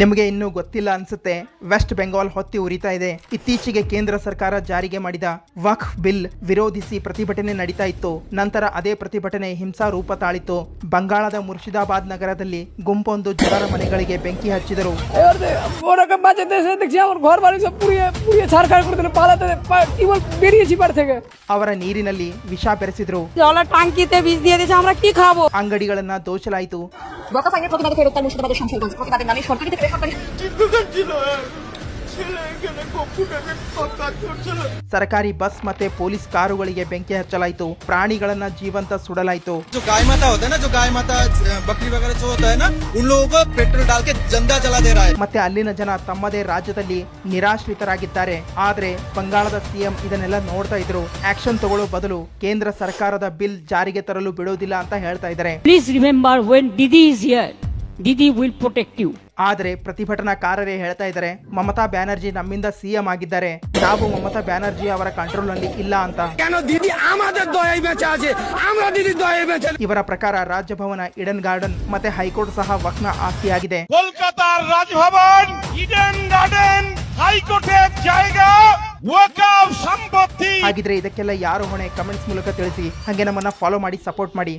ನಿಮಗೆ ಇನ್ನೂ ಗೊತ್ತಿಲ್ಲ ಅನ್ಸುತ್ತೆ, ವೆಸ್ಟ್ ಬೆಂಗಾಲ್ ಹೊತ್ತಿ ಉರಿತಾ ಇದೆ. ಇತ್ತೀಚೆಗೆ ಕೇಂದ್ರ ಸರ್ಕಾರ ಜಾರಿಗೆ ಮಾಡಿದ ವಕ್ಫ್ ಬಿಲ್ ವಿರೋಧಿಸಿ ಪ್ರತಿಭಟನೆ ನಡೀತಾ ಇತ್ತು. ನಂತರ ಅದೇ ಪ್ರತಿಭಟನೆ ಹಿಂಸಾ ರೂಪ ತಾಳಿತ್ತು. ಬಂಗಾಳದ ಮುರ್ಷಿದಾಬಾದ್ ನಗರದಲ್ಲಿ ಗುಂಪೊಂದು ಜನರ ಮನೆಗಳಿಗೆ ಬೆಂಕಿ ಹಚ್ಚಿದರು. ಅವರ ನೀರಿನಲ್ಲಿ ವಿಷ ಬೆರೆಸಿದ್ರು. ಅಂಗಡಿಗಳನ್ನ ದೋಚಲಾಯಿತು. ಸರ್ಕಾರಿ ಬಸ್ ಮತ್ತೆ ಪೊಲೀಸ್ ಕಾರುಗಳಿಗೆ ಬೆಂಕಿ ಹಚ್ಚಲಾಯಿತು. ಪ್ರಾಣಿಗಳನ್ನ ಜೀವಂತ ಸುಡಲಾಯಿತು. गाय माता होता है ना, जो गाय माता बकरी वगैरह जो होता है ना, उन लोगों को पेट्रोल डाल के जिंदा जला दे रहा है. ಮತ್ತೆ ಅಲ್ಲಿನ ಜನ ತಮ್ಮದೇ ರಾಜ್ಯದಲ್ಲಿ ನಿರಾಶ್ರಿತರಾಗಿದ್ದಾರೆ. ಆದ್ರೆ ಬಂಗಾಳದ ಸಿಎಂ ಇದನ್ನೆಲ್ಲ ನೋಡ್ತಾ ಇದ್ರು. ಆಕ್ಷನ್ ತಗೊಳ್ಳೋ ಬದಲು ಕೇಂದ್ರ ಸರ್ಕಾರದ ಬಿಲ್ ಜಾರಿಗೆ ತರಲು ಬಿಡೋದಿಲ್ಲ ಅಂತ ಹೇಳ್ತಾ ಇದ್ದಾರೆ. Please remember, when Didi is here, Didi will protect you. ಆದ್ರೆ ಪ್ರತಿಭಟನಾಕಾರರೇ ಹೇಳ್ತಾ ಇದ್ದಾರೆ, ಮಮತಾ ಬ್ಯಾನರ್ಜಿ ನಮ್ಮಿಂದ ಸಿಎಂ ಆಗಿದ್ದಾರೆ, ನಾವು ಮಮತಾ ಬ್ಯಾನರ್ಜಿ ಅವರ ಕಂಟ್ರೋಲ್ ನಲ್ಲಿ ಇಲ್ಲ ಅಂತ. ಇವರ ಪ್ರಕಾರ ರಾಜಭವನ, ಈಡನ್ ಗಾರ್ಡನ್ ಮತ್ತೆ ಹೈಕೋರ್ಟ್ ಸಹ ವಕ್ಫ್ನ ಆಸ್ತಿಯಾಗಿದೆ. ಕೋಲ್ಕತಾ ರಾಜಭವನ, ಈಡನ್ ಗಾರ್ಡನ್, ಹೈಕೋರ್ಟ್ ಜಾಯೇಗಾ ವಕ್ಫ್ ಸಂಪತ್ತಿ. ಹಾಗಿದ್ರೆ ಇದಕ್ಕೆಲ್ಲ ಯಾರು ಹೊಣೆ? ಕಮೆಂಟ್ಸ್ ಮೂಲಕ ತಿಳಿಸಿ. ಹಾಗೆ ನಮ್ಮನ್ನ ಫಾಲೋ ಮಾಡಿ, ಸಪೋರ್ಟ್ ಮಾಡಿ.